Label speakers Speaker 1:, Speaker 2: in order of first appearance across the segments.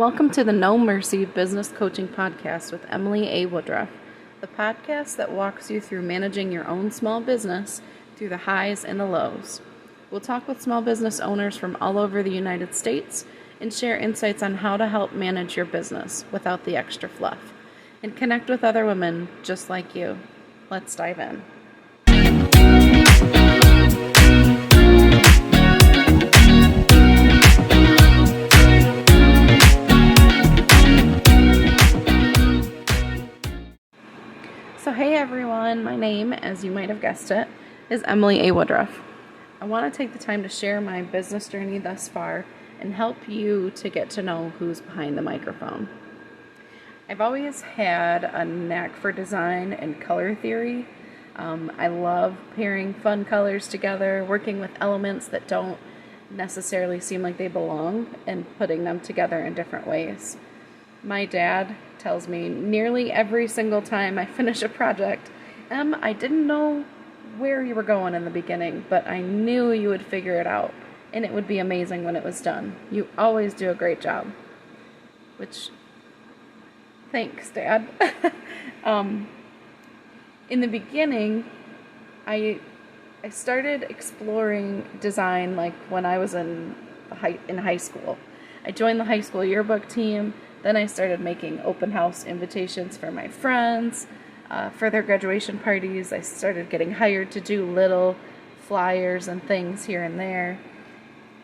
Speaker 1: Welcome to the No Mercy Business Coaching Podcast with Emily A Woodruff, the podcast that walks you through managing your own small business through the highs and the lows. We'll talk with small business owners from all over the United States and share insights on how to help manage your business without the extra fluff, and connect with other women just like you. Let's dive in. So hey everyone, my name, as you might have guessed it, is Emily A Woodruff. I want to take the time to share my business journey thus far and help you to get to know who's behind the microphone. I've always had a knack for design and color theory. I love pairing fun colors together, working with elements that don't necessarily seem like they belong, and putting them together in different ways. My dad tells me nearly every single time I finish a project, I didn't know where you were going in the beginning, but I knew you would figure it out, and it would be amazing when it was done. You always do a great job. Which, thanks, Dad. In the beginning, I started exploring design like when I was in high school. I joined the high school yearbook team. Then I started making open house invitations for my friends, for their graduation parties. I started getting hired to do little flyers and things here and there.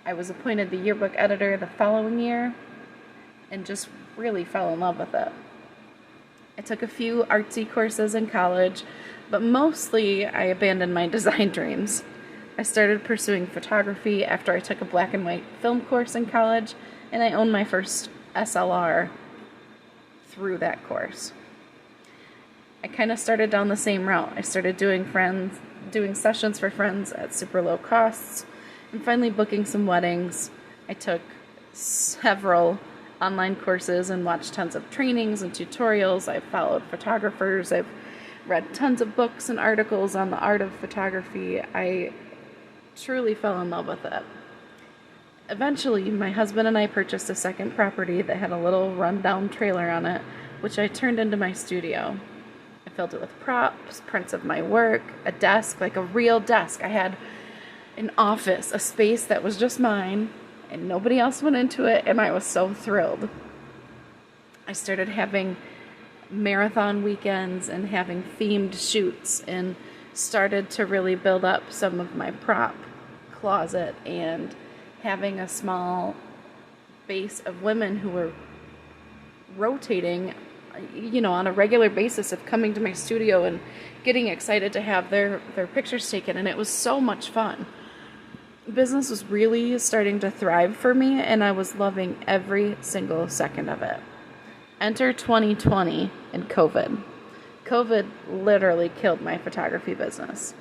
Speaker 1: I was appointed the yearbook editor the following year and just really fell in love with it. I took a few artsy courses in college, but mostly I abandoned my design dreams. I started pursuing photography after I took a black and white film course in college, and I owned my first SLR through that course. I kind of started down the same route. I started doing sessions for friends at super low costs, and finally booking some weddings. I took several online courses and watched tons of trainings and tutorials. I followed photographers. I've read tons of books and articles on the art of photography. I truly fell in love with it. Eventually, my husband and I purchased a second property that had a little rundown trailer on it, which I turned into my studio. I filled it with props, prints of my work, a desk, like a real desk. I had an office, a space that was just mine, and nobody else went into it, and I was so thrilled. I started having marathon weekends and having themed shoots, and started to really build up some of my prop closet, and having a small base of women who were rotating, on a regular basis of coming to my studio and getting excited to have their pictures taken, and it was so much fun. Business was really starting to thrive for me, and I was loving every single second of it. Enter 2020 and COVID. COVID literally killed my photography business.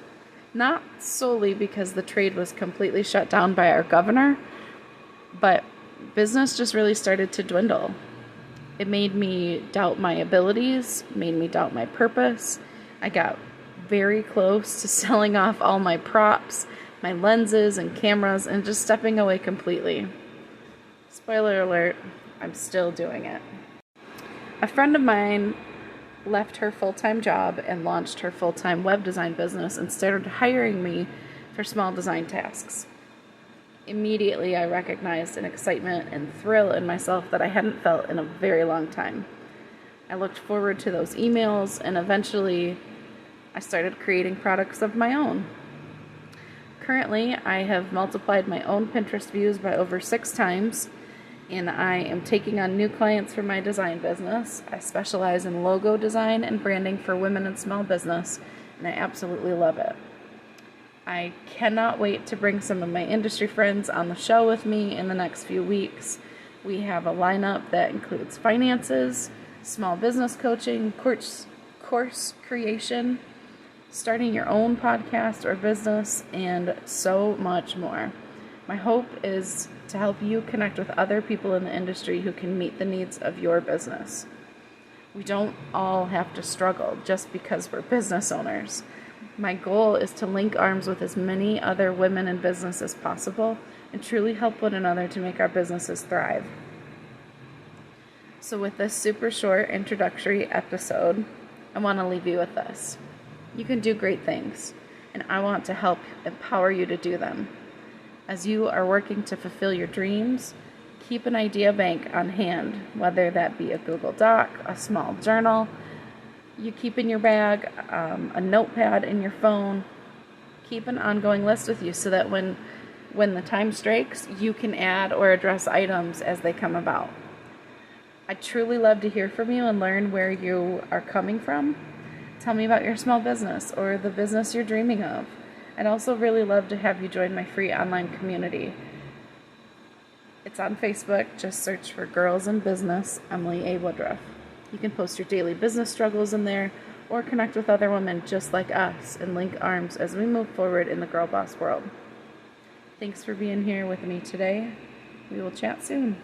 Speaker 1: Not solely because the trade was completely shut down by our governor, but business just really started to dwindle. It made me doubt my abilities, made me doubt my purpose. I got very close to selling off all my props, my lenses and cameras, and just stepping away completely. Spoiler alert, I'm still doing it. A friend of mine left her full-time job and launched her full-time web design business and started hiring me for small design tasks. Immediately, I recognized an excitement and thrill in myself that I hadn't felt in a very long time. I looked forward to those emails, and eventually I started creating products of my own. Currently, I have multiplied my own Pinterest views by over 6 times, and I am taking on new clients for my design business. I specialize in logo design and branding for women in small business, and I absolutely love it. I cannot wait to bring some of my industry friends on the show with me in the next few weeks. We have a lineup that includes finances, small business coaching, course creation, starting your own podcast or business, and so much more. My hope is to help you connect with other people in the industry who can meet the needs of your business. We don't all have to struggle just because we're business owners. My goal is to link arms with as many other women in business as possible and truly help one another to make our businesses thrive. So with this super short introductory episode, I want to leave you with this. You can do great things, and I want to help empower you to do them. As you are working to fulfill your dreams, keep an idea bank on hand, whether that be a Google Doc, a small journal, you keep in your bag, a notepad in your phone. Keep an ongoing list with you so that when the time strikes, you can add or address items as they come about. I'd truly love to hear from you and learn where you are coming from. Tell me about your small business or the business you're dreaming of. I'd also really love to have you join my free online community. It's on Facebook. Just search for Girls in Business, Emily A Woodruff. You can post your daily business struggles in there or connect with other women just like us and link arms as we move forward in the girl boss world. Thanks for being here with me today. We will chat soon.